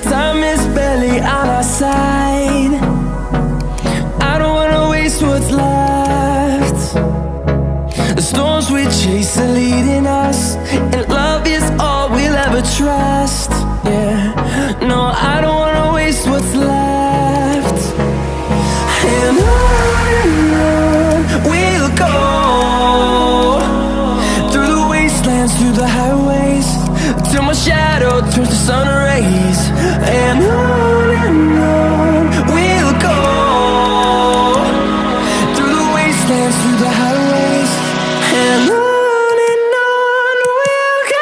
Time is barely on our side. I don't wanna waste what's left. The storms we chase are leading us, and love is all we'll ever trust. Yeah, no, I don't wanna waste what's left. And on we'll go, through the wastelands, through the highways, till my shadow turns to sun rays. And on we'll go, through the wastelands, through the highways, and on we'll go.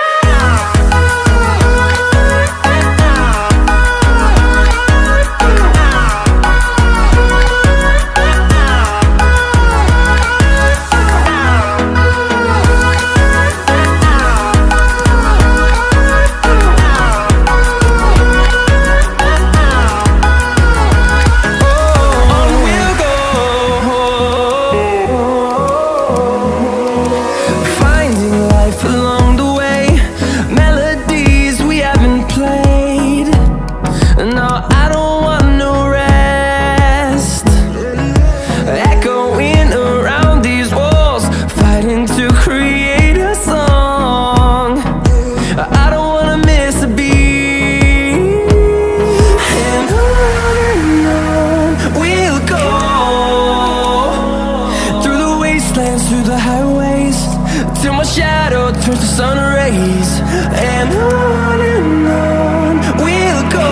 Through the highways, till my shadow turns to sun rays. And on we'll go,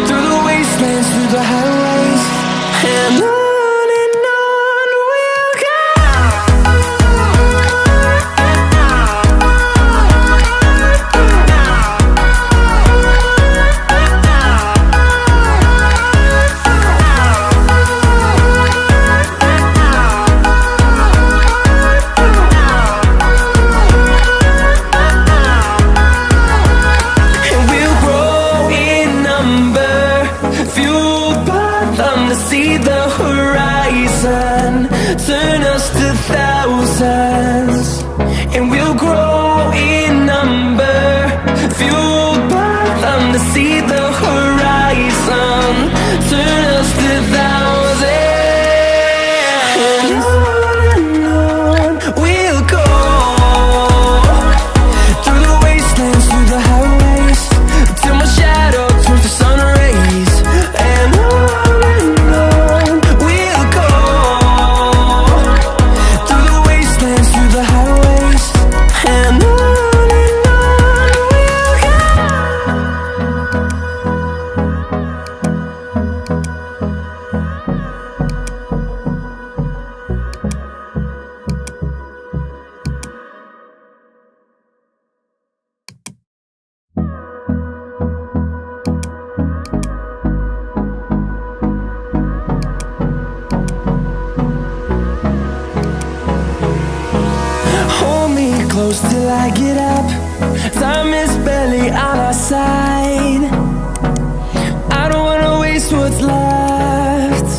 through the wastelands, through the highways, and on we'll go. See the horizon turn us to thousands, and we'll grow in number, fueled by them. To see the horizon turn us to thousands, and on we'll go, through the wastelands, through the highways, till my shadow turns to sun rays. And close till I get up. Time is barely on our side. I don't wanna waste what's left.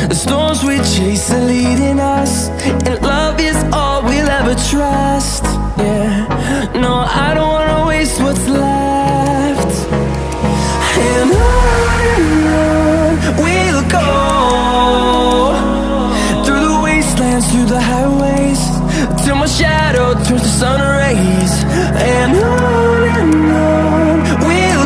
The storms we chase are leading us, and love is all we'll ever trust. Yeah, no, I don't wanna waste what's left. And on we'll go, through the wastelands, through the highways, till my shadow turns to sun rays. And on we'll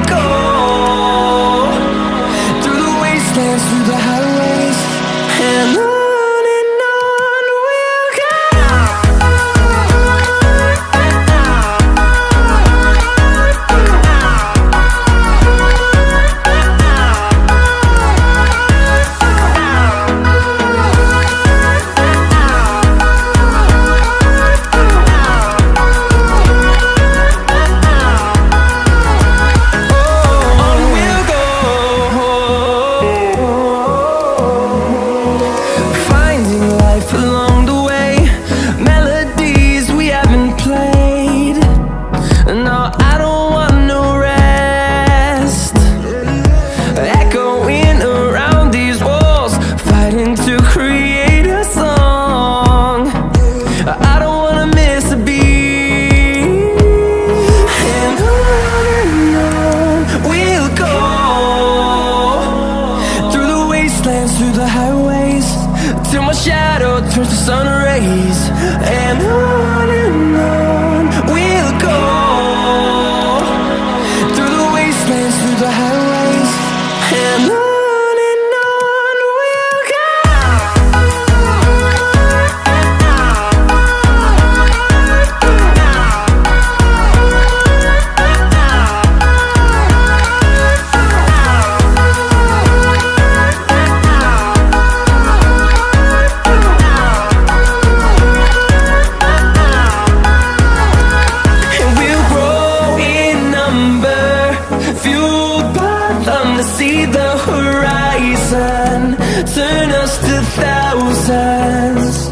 to see the horizon, turn us to thousands,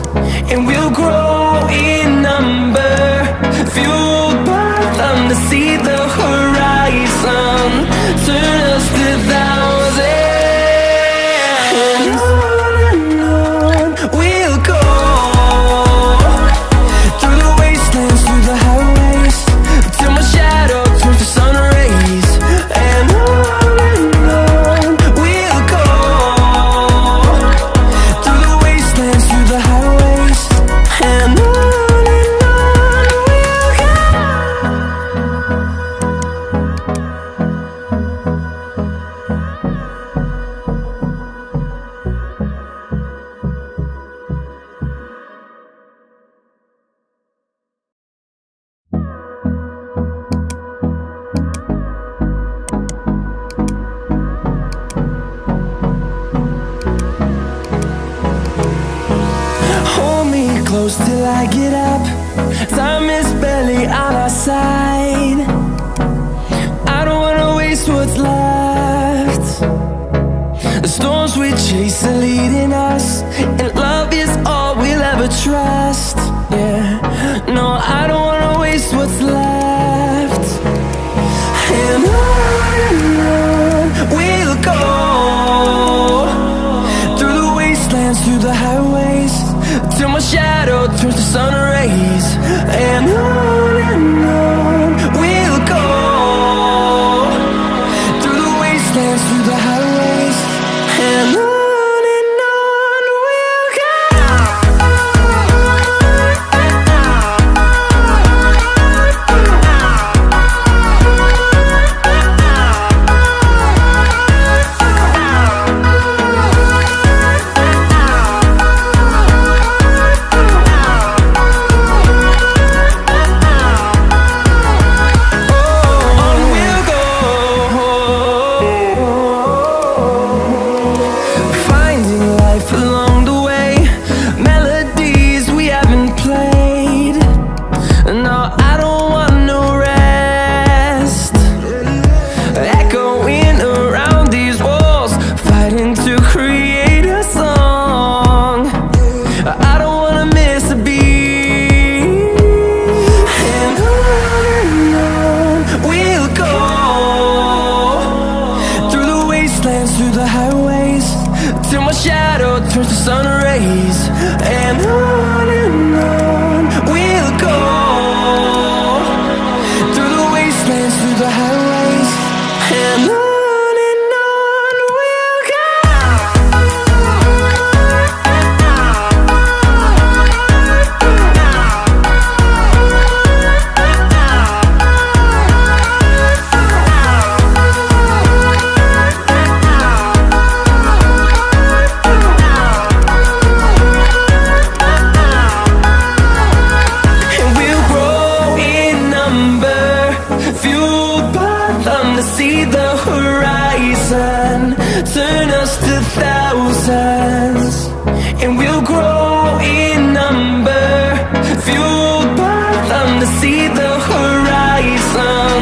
and we'll grow in number, fueled by them to see the horizon, turn us to thousands. And on we'll go, through the wastelands, through the highways, till my shadow turns to sun rays. And on we'll go, through the wastelands, through the highways. And on we'll go. Hold me close till I get up. Time is barely on our side. I don't wanna waste what's left. The storms we chase are leading us, and love is all we'll ever trust. Yeah, no, I don't wanna waste what's left. And on we'll go, through the wastelands, through the highways, till my shadow turns to sun rays. And on we'll go, through the wastelands, through the highways. And on we'll go. Through the highways, till my shadow turns to sun rays. And on we'll go, through the wastelands, through the highways. And on we'll go. See the horizon, turn us to thousands, and we'll grow in number, fueled by them to see the horizon.